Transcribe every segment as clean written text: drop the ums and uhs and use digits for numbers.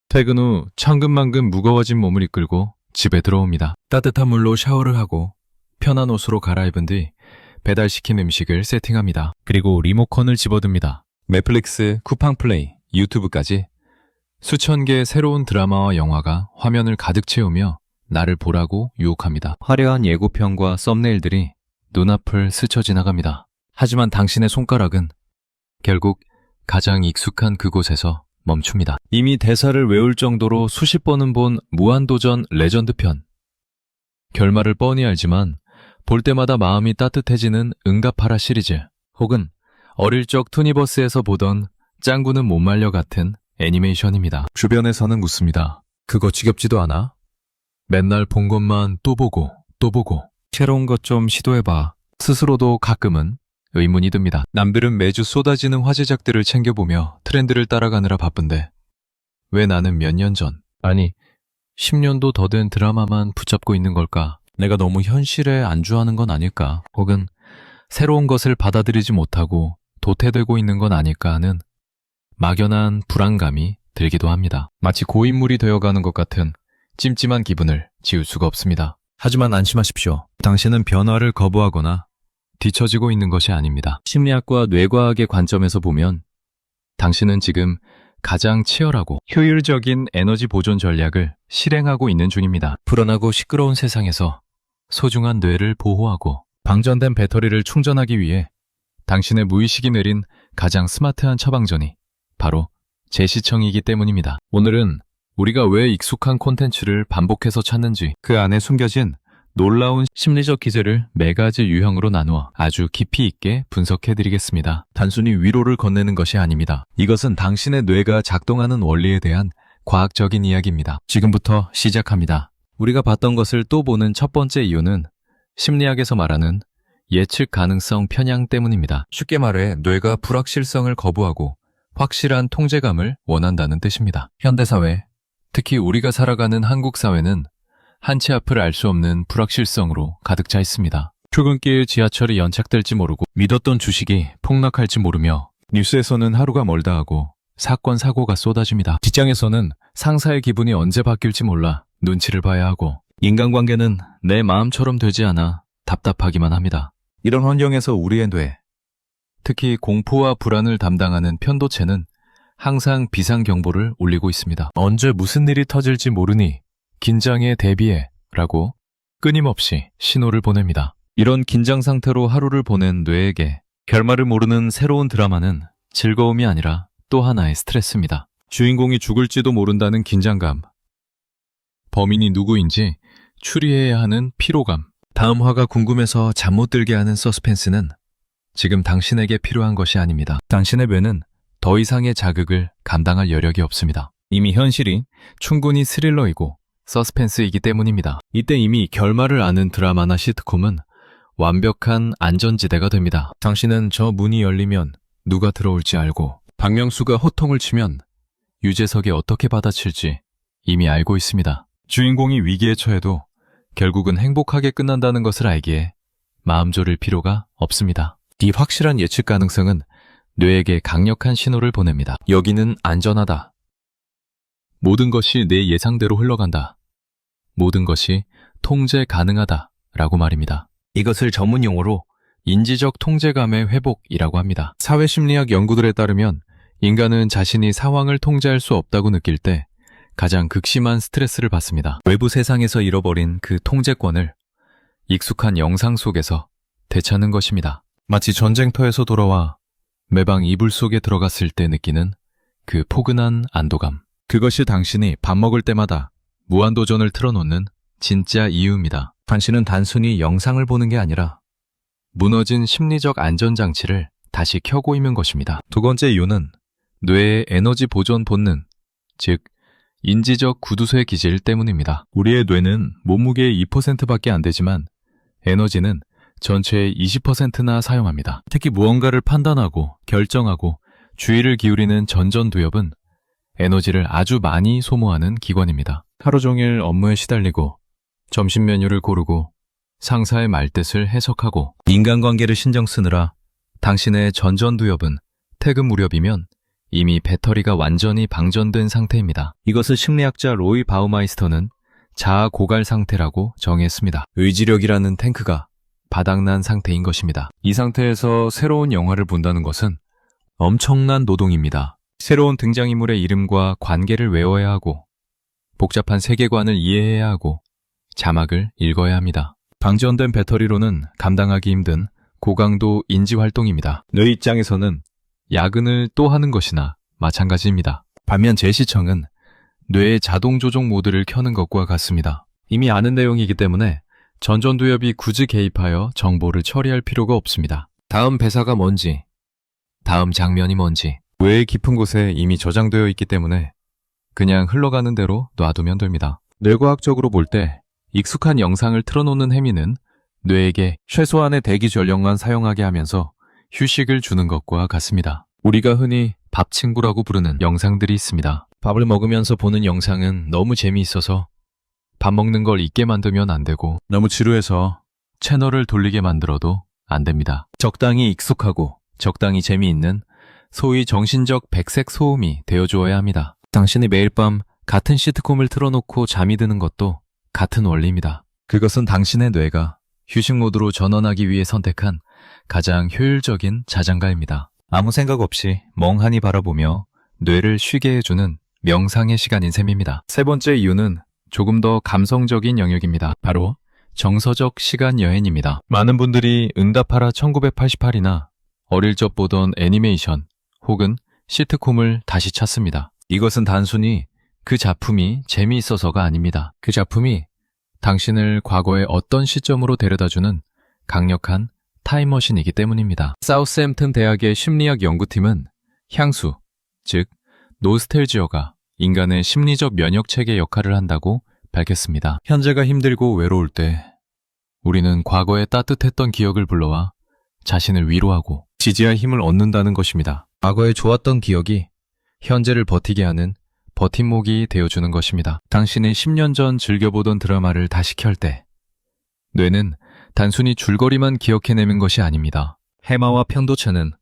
퇴근 후 천근만근 무거워진 몸을 이끌고 집에 들어옵니다. 따뜻한 물로 샤워를 하고 편한 옷으로 갈아입은 뒤 배달시킨 음식을 세팅합니다. 그리고 리모컨을 집어듭니다. 넷플릭스, 쿠팡플레이, 유튜브까지 수천 개의 새로운 드라마와 영화가 화면을 가득 채우며 나를 보라고 유혹합니다. 화려한 예고편과 썸네일들이 눈앞을 스쳐 지나갑니다. 하지만 당신의 손가락은 결국 가장 익숙한 그곳에서 멈춥니다. 이미 대사를 외울 정도로 수십 번은 본 무한도전 레전드 편. 결말을 뻔히 알지만 볼 때마다 마음이 따뜻해지는 응답하라 시리즈, 혹은 어릴 적 투니버스에서 보던 짱구는 못 말려 같은 애니메이션입니다. 주변에서는 묻습니다. 그거 지겹지도 않아? 맨날 본 것만 또 보고 또 보고 새로운 것 좀 시도해봐. 스스로도 가끔은 의문이 듭니다. 남들은 매주 쏟아지는 화제작들을 챙겨보며 트렌드를 따라가느라 바쁜데 왜 나는 몇 년 전, 아니 10년도 더 된 드라마만 붙잡고 있는 걸까? 내가 너무 현실에 안주하는 건 아닐까? 혹은 새로운 것을 받아들이지 못하고 도태되고 있는 건 아닐까 하는 막연한 불안감이 들기도 합니다. 마치 고인물이 되어가는 것 같은 찜찜한 기분을 지울 수가 없습니다. 하지만 안심하십시오. 당신은 변화를 거부하거나 뒤처지고 있는 것이 아닙니다. 심리학과 뇌과학의 관점에서 보면 당신은 지금 가장 치열하고 효율적인 에너지 보존 전략을 실행하고 있는 중입니다. 불안하고 시끄러운 세상에서 소중한 뇌를 보호하고 방전된 배터리를 충전하기 위해 당신의 무의식이 내린 가장 스마트한 처방전이 바로 재시청이기 때문입니다. 오늘은 우리가 왜 익숙한 콘텐츠를 반복해서 찾는지, 그 안에 숨겨진 놀라운 심리적 기제를 4가지 유형으로 나누어 아주 깊이 있게 분석해드리겠습니다. 단순히 위로를 건네는 것이 아닙니다. 이것은 당신의 뇌가 작동하는 원리에 대한 과학적인 이야기입니다. 지금부터 시작합니다. 우리가 봤던 것을 또 보는 첫 번째 이유는 심리학에서 말하는 예측 가능성 편향 때문입니다. 쉽게 말해 뇌가 불확실성을 거부하고 확실한 통제감을 원한다는 뜻입니다. 현대사회, 특히 우리가 살아가는 한국 사회는 한치 앞을 알 수 없는 불확실성으로 가득 차 있습니다. 출근길 지하철이 연착될지 모르고 믿었던 주식이 폭락할지 모르며 뉴스에서는 하루가 멀다 하고 사건 사고가 쏟아집니다. 직장에서는 상사의 기분이 언제 바뀔지 몰라 눈치를 봐야 하고 인간관계는 내 마음처럼 되지 않아 답답하기만 합니다. 이런 환경에서 우리의 뇌, 특히 공포와 불안을 담당하는 편도체는 항상 비상경보를 울리고 있습니다. 언제 무슨 일이 터질지 모르니 긴장에 대비해 라고 끊임없이 신호를 보냅니다. 이런 긴장 상태로 하루를 보낸 뇌에게 결말을 모르는 새로운 드라마는 즐거움이 아니라 또 하나의 스트레스입니다. 주인공이 죽을지도 모른다는 긴장감, 범인이 누구인지 추리해야 하는 피로감, 다음 화가 궁금해서 잠 못 들게 하는 서스펜스는 지금 당신에게 필요한 것이 아닙니다. 당신의 뇌는 더 이상의 자극을 감당할 여력이 없습니다. 이미 현실이 충분히 스릴러이고 서스펜스이기 때문입니다. 이때 이미 결말을 아는 드라마나 시트콤은 완벽한 안전지대가 됩니다. 당신은 저 문이 열리면 누가 들어올지 알고, 박명수가 호통을 치면 유재석이 어떻게 받아칠지 이미 알고 있습니다. 주인공이 위기에 처해도 결국은 행복하게 끝난다는 것을 알기에 마음 졸일 필요가 없습니다. 이 확실한 예측 가능성은 뇌에게 강력한 신호를 보냅니다. 여기는 안전하다. 모든 것이 내 예상대로 흘러간다. 모든 것이 통제 가능하다 라고 말입니다. 이것을 전문 용어로 인지적 통제감의 회복이라고 합니다. 사회심리학 연구들에 따르면 인간은 자신이 상황을 통제할 수 없다고 느낄 때 가장 극심한 스트레스를 받습니다. 외부 세상에서 잃어버린 그 통제권을 익숙한 영상 속에서 되찾는 것입니다. 마치 전쟁터에서 돌아와 매방 이불 속에 들어갔을 때 느끼는 그 포근한 안도감. 그것이 당신이 밥 먹을 때마다 무한도전을 틀어놓는 진짜 이유입니다. 당신은 단순히 영상을 보는 게 아니라 무너진 심리적 안전장치를 다시 켜고 있는 것입니다. 두 번째 이유는 뇌의 에너지 보존 본능, 즉 인지적 구두쇠 기질 때문입니다. 우리의 뇌는 몸무게의 2%밖에 안 되지만 에너지는 전체의 20%나 사용합니다. 특히 무언가를 판단하고 결정하고 주의를 기울이는 전전두엽은 에너지를 아주 많이 소모하는 기관입니다. 하루 종일 업무에 시달리고 점심 메뉴를 고르고 상사의 말뜻을 해석하고 인간관계를 신경 쓰느라 당신의 전전두엽은 퇴근 무렵이면 이미 배터리가 완전히 방전된 상태입니다. 이것을 심리학자 로이 바우마이스터는 자아 고갈 상태라고 정의했습니다. 의지력이라는 탱크가 바닥난 상태인 것입니다. 이 상태에서 새로운 영화를 본다는 것은 엄청난 노동입니다. 새로운 등장인물의 이름과 관계를 외워야 하고 복잡한 세계관을 이해해야 하고 자막을 읽어야 합니다. 방전된 배터리로는 감당하기 힘든 고강도 인지활동입니다. 뇌 입장에서는 야근을 또 하는 것이나 마찬가지입니다. 반면 제 시청은 뇌의 자동 조종 모드를 켜는 것과 같습니다. 이미 아는 내용이기 때문에 전전두엽이 굳이 개입하여 정보를 처리할 필요가 없습니다. 다음 배사가 뭔지, 다음 장면이 뭔지, 뇌의 깊은 곳에 이미 저장되어 있기 때문에 그냥 흘러가는 대로 놔두면 됩니다. 뇌과학적으로 볼 때 익숙한 영상을 틀어놓는 행위는 뇌에게 최소한의 대기 전력만 사용하게 하면서 휴식을 주는 것과 같습니다. 우리가 흔히 밥 친구라고 부르는 영상들이 있습니다. 밥을 먹으면서 보는 영상은 너무 재미있어서 밥 먹는 걸 잊게 만들면 안 되고 너무 지루해서 채널을 돌리게 만들어도 안 됩니다. 적당히 익숙하고 적당히 재미있는 소위 정신적 백색 소음이 되어주어야 합니다. 당신이 매일 밤 같은 시트콤을 틀어놓고 잠이 드는 것도 같은 원리입니다. 그것은 당신의 뇌가 휴식 모드로 전환하기 위해 선택한 가장 효율적인 자장가입니다. 아무 생각 없이 멍하니 바라보며 뇌를 쉬게 해주는 명상의 시간인 셈입니다. 세 번째 이유는 조금 더 감성적인 영역입니다. 바로 정서적 시간 여행입니다. 많은 분들이 응답하라 1988이나 어릴 적 보던 애니메이션 혹은 시트콤을 다시 찾습니다. 이것은 단순히 그 작품이 재미있어서가 아닙니다. 그 작품이 당신을 과거의 어떤 시점으로 데려다주는 강력한 타임머신이기 때문입니다. 사우스햄튼 대학의 심리학 연구팀은 향수, 즉 노스텔지어가 인간의 심리적 면역체계 역할을 한다고 밝혔습니다. 현재가 힘들고 외로울 때 우리는 과거의 따뜻했던 기억을 불러와 자신을 위로하고 지지할 힘을 얻는다는 것입니다. 과거에 좋았던 기억이 현재를 버티게 하는 버팀목이 되어주는 것입니다. 당신이 10년 전 즐겨보던 드라마를 다시 켤 때 뇌는 단순히 줄거리만 기억해내는 것이 아닙니다. 해마와 편도체는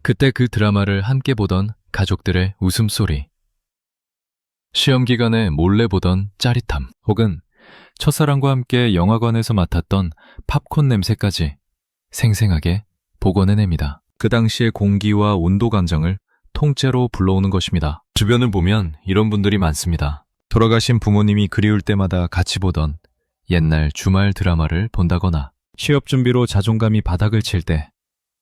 그때 그 드라마를 함께 보던 가족들의 웃음소리, 시험 기간에 몰래 보던 짜릿함, 혹은 첫사랑과 함께 영화관에서 맡았던 팝콘 냄새까지 생생하게 복원해냅니다. 그 당시의 공기와 온도 감정을 통째로 불러오는 것입니다. 주변을 보면 이런 분들이 많습니다. 돌아가신 부모님이 그리울 때마다 같이 보던 옛날 주말 드라마를 본다거나 취업 준비로 자존감이 바닥을 칠 때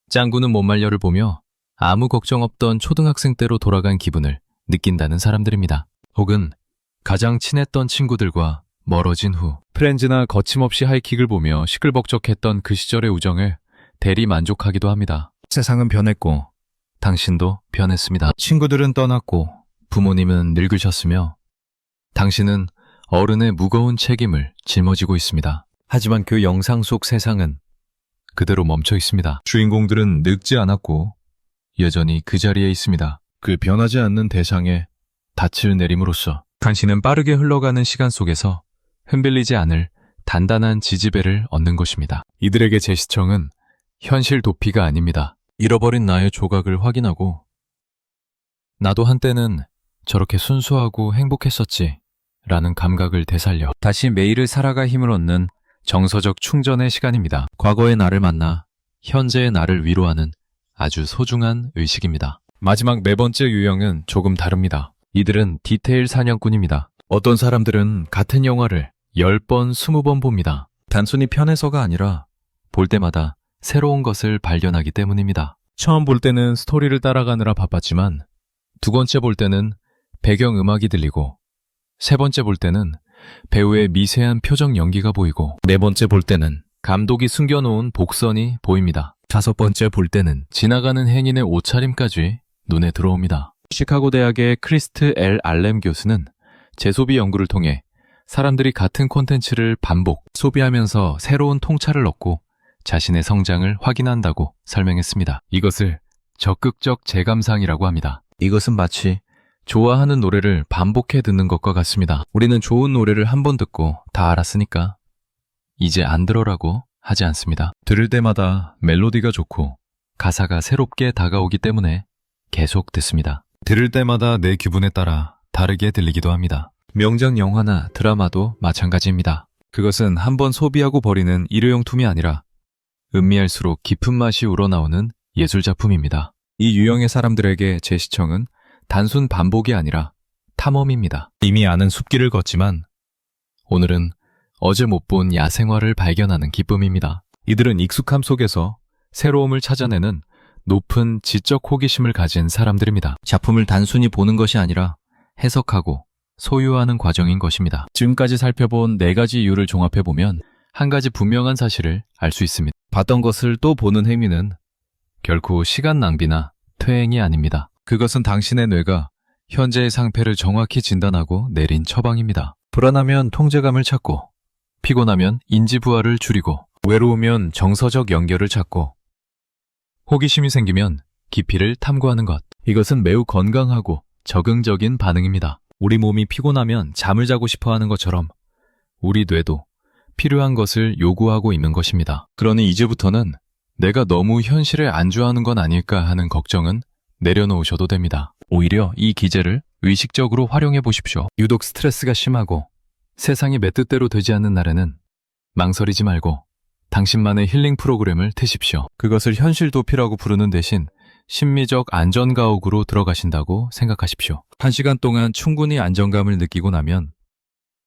짱구는 못 말려를 보며 아무 걱정 없던 초등학생 때로 돌아간 기분을 느낀다는 사람들입니다. 혹은 가장 친했던 친구들과 멀어진 후 프렌즈나 거침없이 하이킥을 보며 시끌벅적했던 그 시절의 우정을 대리 만족하기도 합니다. 세상은 변했고 당신도 변했습니다. 친구들은 떠났고 부모님은 늙으셨으며 당신은 어른의 무거운 책임을 짊어지고 있습니다. 하지만 그 영상 속 세상은 그대로 멈춰 있습니다. 주인공들은 늙지 않았고 여전히 그 자리에 있습니다. 그 변하지 않는 대상에 닻을 내림으로써 당신은 빠르게 흘러가는 시간 속에서 흔들리지 않을 단단한 지지배를 얻는 것입니다. 이들에게 제 시청은 현실 도피가 아닙니다. 잃어버린 나의 조각을 확인하고 나도 한때는 저렇게 순수하고 행복했었지 라는 감각을 되살려 다시 매일을 살아갈 힘을 얻는 정서적 충전의 시간입니다. 과거의 나를 만나 현재의 나를 위로하는 아주 소중한 의식입니다. 마지막 네 번째 유형은 조금 다릅니다. 이들은 디테일 사냥꾼입니다. 어떤 사람들은 같은 영화를 10번, 20번 봅니다. 단순히 편해서가 아니라 볼 때마다 새로운 것을 발견하기 때문입니다. 처음 볼 때는 스토리를 따라가느라 바빴지만 두 번째 볼 때는 배경음악이 들리고 세 번째 볼 때는 배우의 미세한 표정 연기가 보이고 네 번째 볼 때는 감독이 숨겨놓은 복선이 보입니다. 다섯 번째 볼 때는 지나가는 행인의 옷차림까지 눈에 들어옵니다. 시카고 대학의 크리스트 L. 알렘 교수는 재소비 연구를 통해 사람들이 같은 콘텐츠를 반복 소비하면서 새로운 통찰을 얻고 자신의 성장을 확인한다고 설명했습니다. 이것을 적극적 재감상이라고 합니다. 이것은 마치 좋아하는 노래를 반복해 듣는 것과 같습니다. 우리는 좋은 노래를 한 번 듣고 다 알았으니까 이제 안 들어라고 하지 않습니다. 들을 때마다 멜로디가 좋고 가사가 새롭게 다가오기 때문에 계속 듣습니다. 들을 때마다 내 기분에 따라 다르게 들리기도 합니다. 명작 영화나 드라마도 마찬가지입니다. 그것은 한번 소비하고 버리는 일회용품이 아니라 음미할수록 깊은 맛이 우러나오는 예술작품입니다. 이 유형의 사람들에게 제 시청은 단순 반복이 아니라 탐험입니다. 이미 아는 숲길을 걷지만 오늘은 어제 못 본 야생화를 발견하는 기쁨입니다. 이들은 익숙함 속에서 새로움을 찾아내는 높은 지적 호기심을 가진 사람들입니다. 작품을 단순히 보는 것이 아니라 해석하고 소유하는 과정인 것입니다. 지금까지 살펴본 4가지 이유를 종합해보면 한 가지 분명한 사실을 알 수 있습니다. 봤던 것을 또 보는 행위는 결코 시간 낭비나 퇴행이 아닙니다. 그것은 당신의 뇌가 현재의 상태를 정확히 진단하고 내린 처방입니다. 불안하면 통제감을 찾고, 피곤하면 인지 부하를 줄이고, 외로우면 정서적 연결을 찾고, 호기심이 생기면 깊이를 탐구하는 것. 이것은 매우 건강하고 적응적인 반응입니다. 우리 몸이 피곤하면 잠을 자고 싶어 하는 것처럼 우리 뇌도 필요한 것을 요구하고 있는 것입니다. 그러니 이제부터는 내가 너무 현실에 안주하는 건 아닐까 하는 걱정은 내려놓으셔도 됩니다. 오히려 이 기제를 의식적으로 활용해 보십시오. 유독 스트레스가 심하고 세상이 내 뜻대로 되지 않는 날에는 망설이지 말고 당신만의 힐링 프로그램을 트십시오. 그것을 현실 도피라고 부르는 대신 심미적 안전가옥으로 들어가신다고 생각하십시오. 1시간 동안 충분히 안정감을 느끼고 나면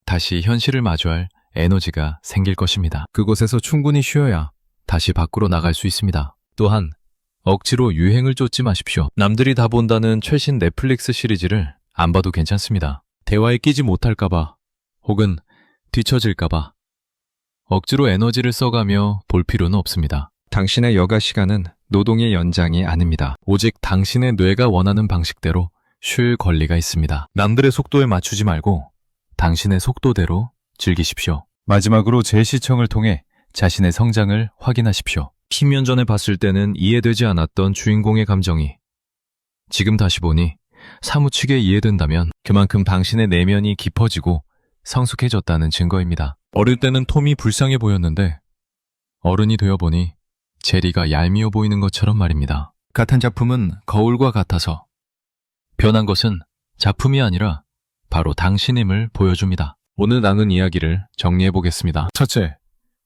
다시 현실을 마주할 에너지가 생길 것입니다. 그곳에서 충분히 쉬어야 다시 밖으로 나갈 수 있습니다. 또한 억지로 유행을 쫓지 마십시오. 남들이 다 본다는 최신 넷플릭스 시리즈를 안 봐도 괜찮습니다. 대화에 끼지 못할까봐 혹은 뒤처질까봐 억지로 에너지를 써가며 볼 필요는 없습니다. 당신의 여가 시간은 노동의 연장이 아닙니다. 오직 당신의 뇌가 원하는 방식대로 쉴 권리가 있습니다. 남들의 속도에 맞추지 말고 당신의 속도대로 즐기십시오. 마지막으로 제 시청을 통해 자신의 성장을 확인하십시오. 10년 전에 봤을 때는 이해되지 않았던 주인공의 감정이 지금 다시 보니 사무치게 이해된다면 그만큼 당신의 내면이 깊어지고 성숙해졌다는 증거입니다. 어릴 때는 톰이 불쌍해 보였는데 어른이 되어보니 제리가 얄미워 보이는 것처럼 말입니다. 같은 작품은 거울과 같아서 변한 것은 작품이 아니라 바로 당신임을 보여줍니다. 오늘 나눈 이야기를 정리해보겠습니다. 첫째,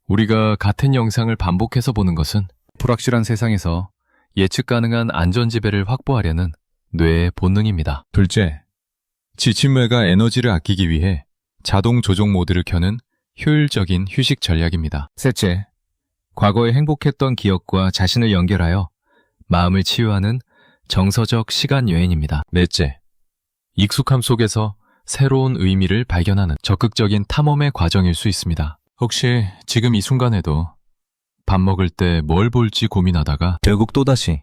우리가 같은 영상을 반복해서 보는 것은 불확실한 세상에서 예측 가능한 안전지배를 확보하려는 뇌의 본능입니다. 둘째, 지친 뇌가 에너지를 아끼기 위해 자동 조종 모드를 켜는 효율적인 휴식 전략입니다. 셋째, 과거에 행복했던 기억과 자신을 연결하여 마음을 치유하는 정서적 시간 여행입니다. 넷째, 익숙함 속에서 새로운 의미를 발견하는 적극적인 탐험의 과정일 수 있습니다. 혹시 지금 이 순간에도 밥 먹을 때 뭘 볼지 고민하다가 결국 또다시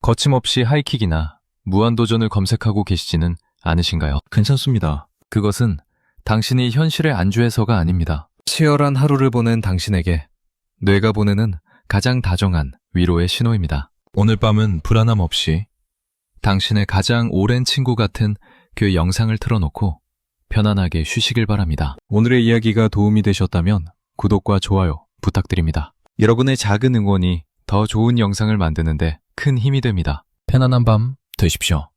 거침없이 하이킥이나 무한도전을 검색하고 계시지는 않으신가요? 괜찮습니다. 그것은 당신이 현실에 안주해서가 아닙니다. 치열한 하루를 보낸 당신에게 뇌가 보내는 가장 다정한 위로의 신호입니다. 오늘 밤은 불안함 없이 당신의 가장 오랜 친구 같은 그 영상을 틀어놓고 편안하게 쉬시길 바랍니다. 오늘의 이야기가 도움이 되셨다면 구독과 좋아요 부탁드립니다. 여러분의 작은 응원이 더 좋은 영상을 만드는데 큰 힘이 됩니다. 편안한 밤 되십시오.